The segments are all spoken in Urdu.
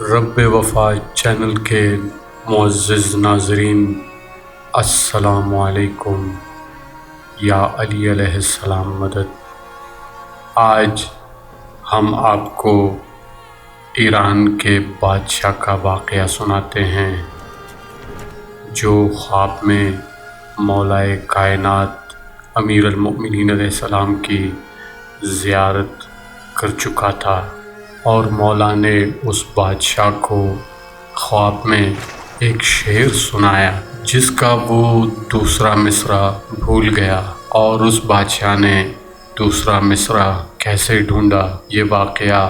رب وفا چینل کے معزز ناظرین، السلام علیکم۔ یا علی علیہ السلام مدد۔ آج ہم آپ کو ایران کے بادشاہ کا واقعہ سناتے ہیں جو خواب میں مولائے کائنات امیر المؤمنین علیہ السلام کی زیارت کر چکا تھا، اور مولا نے اس بادشاہ کو خواب میں ایک شعر سنایا جس کا وہ دوسرا مصرع بھول گیا، اور اس بادشاہ نے دوسرا مصرع کیسے ڈھونڈا، یہ واقعہ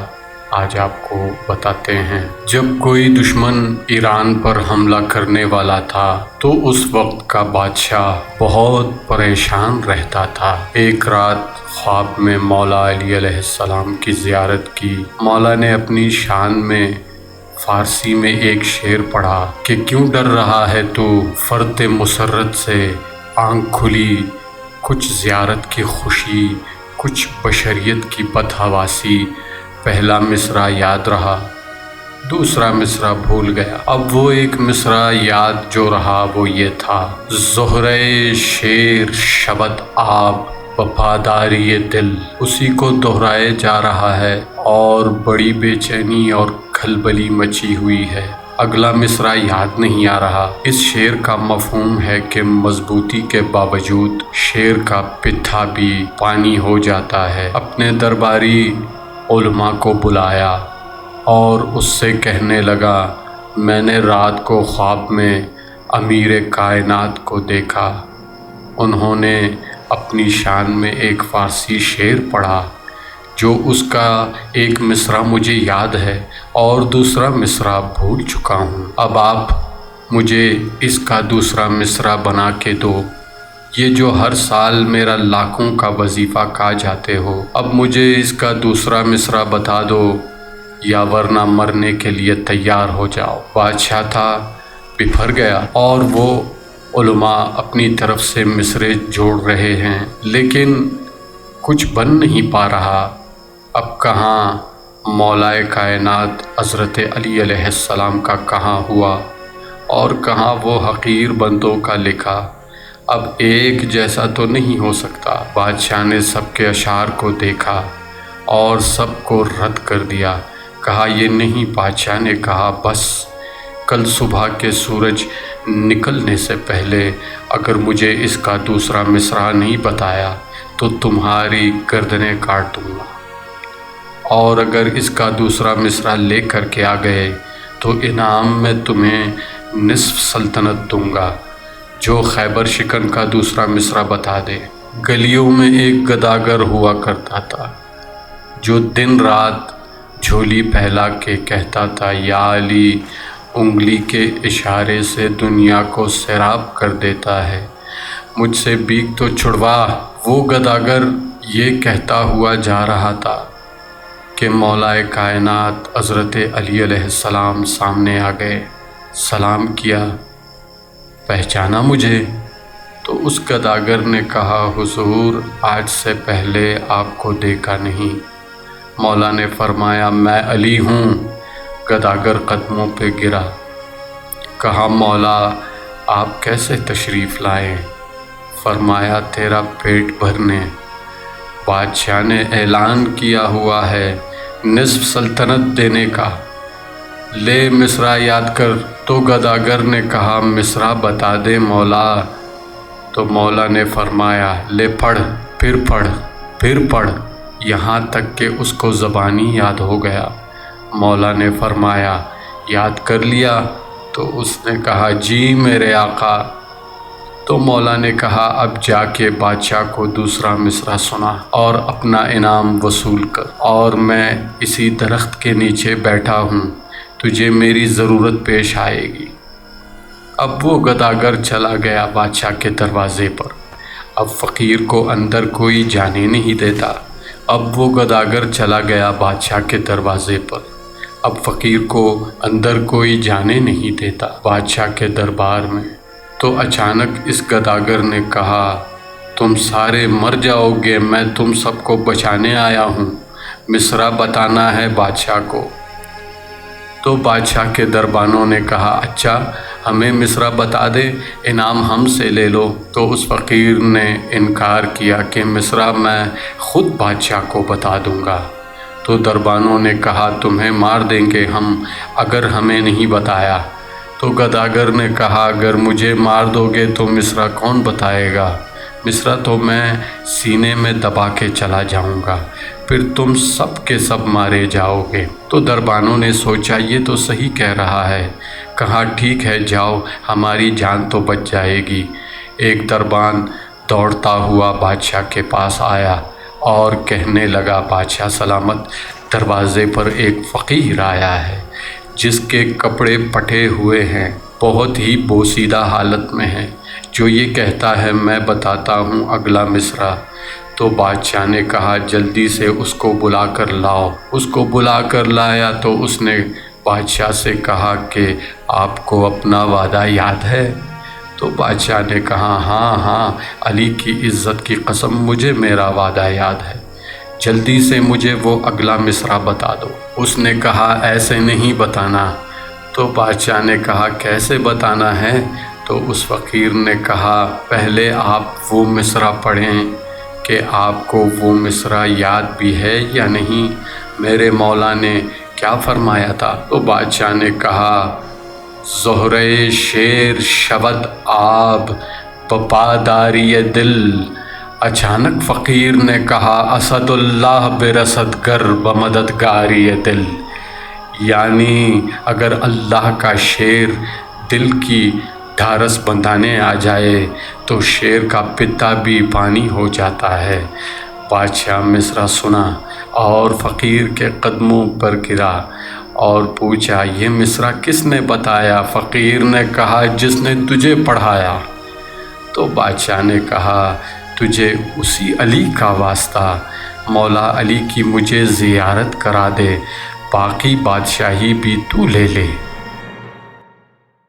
آج آپ کو بتاتے ہیں۔ جب کوئی دشمن ایران پر حملہ کرنے والا تھا تو اس وقت کا بادشاہ بہت پریشان رہتا تھا۔ ایک رات خواب میں مولا علی علیہ السلام کی زیارت کی۔ مولا نے اپنی شان میں فارسی میں ایک شعر پڑھا کہ کیوں ڈر رہا ہے تو فرط مسرت سے، آنکھ کھلی کچھ زیارت کی خوشی، کچھ بشریت کی بدحواسی۔ پہلا مصرع یاد رہا، دوسرا مصرع بھول گیا۔ اب وہ ایک مصرع یاد جو رہا وہ یہ تھا: زہرۂ شیر شبد آب وفاداری دل۔ اسی کو دہرائے جا رہا ہے اور بڑی بے چینی اور کھلبلی مچی ہوئی ہے۔ اگلا مصرع یاد نہیں آ رہا۔ اس شعر کا مفہوم ہے کہ مضبوطی کے باوجود شیر کا پتھا بھی پانی ہو جاتا ہے۔ اپنے درباری علماء کو بلایا اور اس سے کہنے لگا، میں نے رات کو خواب میں امیر کائنات کو دیکھا۔ انہوں نے اپنی شان میں ایک فارسی شعر پڑھا جو اس کا ایک مصرع مجھے یاد ہے اور دوسرا مصرع بھول چکا ہوں۔ اب آپ مجھے اس کا دوسرا مصرع بنا کے دو۔ یہ جو ہر سال میرا لاکھوں کا وظیفہ کھا جاتے ہو، اب مجھے اس کا دوسرا مصرع بتا دو یا ورنہ مرنے کے لیے تیار ہو جاؤ۔ بادشاہ تھا بپھر گیا اور وہ علماء اپنی طرف سے مصرعے جوڑ رہے ہیں لیکن کچھ بن نہیں پا رہا۔ اب کہاں مولائے کائنات حضرت علی علیہ السلام کا کہاں ہوا اور کہاں وہ حقیر بندوں کا لکھا؟ اب ایک جیسا تو نہیں ہو سکتا۔ بادشاہ نے سب کے اشعار کو دیکھا اور سب کو رد کر دیا۔ کہا یہ نہیں۔ بادشاہ نے کہا بس، کل صبح کے سورج نکلنے سے پہلے اگر مجھے اس کا دوسرا مصرع نہیں بتایا تو تمہاری گردنیں کاٹ دوں گا، اور اگر اس کا دوسرا مصرع لے کر کے آ گئے تو انعام میں تمہیں نصف سلطنت دوں گا۔ جو خیبر شکن کا دوسرا مصرع بتا دے۔ گلیوں میں ایک گداگر ہوا کرتا تھا جو دن رات جھولی پھیلا کے کہتا تھا، یا علی، انگلی کے اشارے سے دنیا کو سیراب کر دیتا ہے، مجھ سے بیک تو چھڑوا۔ وہ گداگر یہ کہتا ہوا جا رہا تھا کہ مولائے کائنات حضرت علی علیہ السلام سامنے آ گئے۔ سلام کیا، پہچانا مجھے؟ تو اس گداگر نے کہا، حضور، آج سے پہلے آپ کو دیکھا نہیں۔ مولا نے فرمایا، میں علی ہوں۔ گداگر قدموں پہ گرا۔ کہا، مولا آپ کیسے تشریف لائے؟ فرمایا، تیرا پیٹ بھرنے۔ بادشاہ نے اعلان کیا ہوا ہے نصف سلطنت دینے کا، لے مصرع یاد کر۔ تو گداگر نے کہا، مصرع بتا دے مولا۔ تو مولا نے فرمایا، لے پڑھ، پھر پڑھ، پھر پڑھ، یہاں تک کہ اس کو زبانی یاد ہو گیا۔ مولا نے فرمایا، یاد کر لیا؟ تو اس نے کہا، جی میرے آقا۔ تو مولا نے کہا، اب جا کے بادشاہ کو دوسرا مصرع سنا اور اپنا انعام وصول کر، اور میں اسی درخت کے نیچے بیٹھا ہوں، تجھے میری ضرورت پیش آئے گی۔ اب وہ گداگر چلا گیا بادشاہ کے دروازے پر۔ اب فقیر کو اندر کوئی جانے نہیں دیتا۔ اب وہ گداگر چلا گیا بادشاہ کے دروازے پر۔ اب فقیر کو اندر کوئی جانے نہیں دیتا بادشاہ کے دربار میں۔ تو اچانک اس گداگر نے کہا، تم سارے مر جاؤ گے، میں تم سب کو بچانے آیا ہوں، مصرع بتانا ہے بادشاہ کو۔ تو بادشاہ کے دربانوں نے کہا اچھا ہمیں مصرع بتا دے، انعام ہم سے لے لو۔ تو اس فقیر نے انکار کیا کہ مصرع میں خود بادشاہ کو بتا دوں گا۔ تو دربانوں نے کہا تمہیں مار دیں گے ہم اگر ہمیں نہیں بتایا۔ تو گداگر نے کہا اگر مجھے مار دو گے تو مصرع کون بتائے گا؟ مصرع تو میں سینے میں دبا کے چلا جاؤں گا، پھر تم سب کے سب مارے جاؤ گے۔ تو دربانوں نے سوچا یہ تو صحیح کہہ رہا ہے، کہا ٹھیک ہے جاؤ، ہماری جان تو بچ جائے گی۔ ایک دربان دوڑتا ہوا بادشاہ کے پاس آیا اور کہنے لگا بادشاہ سلامت، دروازے پر ایک فقیر آیا ہے جس کے کپڑے پھٹے ہوئے ہیں، بہت ہی بوسیدہ حالت میں ہے، جو یہ کہتا ہے میں بتاتا ہوں اگلا مصرع۔ تو بادشاہ نے کہا جلدی سے اس کو بلا کر لاؤ۔ اس کو بلا کر لایا تو اس نے بادشاہ سے کہا کہ آپ کو اپنا وعدہ یاد ہے؟ تو بادشاہ نے کہا ہاں علی کی عزت کی قسم مجھے میرا وعدہ یاد ہے، جلدی سے مجھے وہ اگلا مصرع بتا دو۔ اس نے کہا ایسے نہیں بتانا۔ تو بادشاہ نے کہا کیسے بتانا ہے؟ تو اس فقیر نے کہا پہلے آپ وہ مصرع پڑھیں کہ آپ کو وہ مصرع یاد بھی ہے یا نہیں، میرے مولا نے کیا فرمایا تھا؟ تو بادشاہ نے کہا زہرے شیر شود آب وفاداری دل۔ اچانک فقیر نے کہا اسد اللہ برسد گر بمددگاری دل، یعنی اگر اللہ کا شیر دل کی ڈھارس بندھانے آ جائے تو شیر کا پتا بھی پانی ہو جاتا ہے۔ بادشاہ مصرع سنا اور فقیر کے قدموں پر گرا اور پوچھا یہ مصرع کس نے بتایا؟ فقیر نے کہا جس نے تجھے پڑھایا۔ تو بادشاہ نے کہا تجھے اسی علی کا واسطہ، مولا علی کی مجھے زیارت کرا دے، باقی بادشاہی بھی تو لے لے۔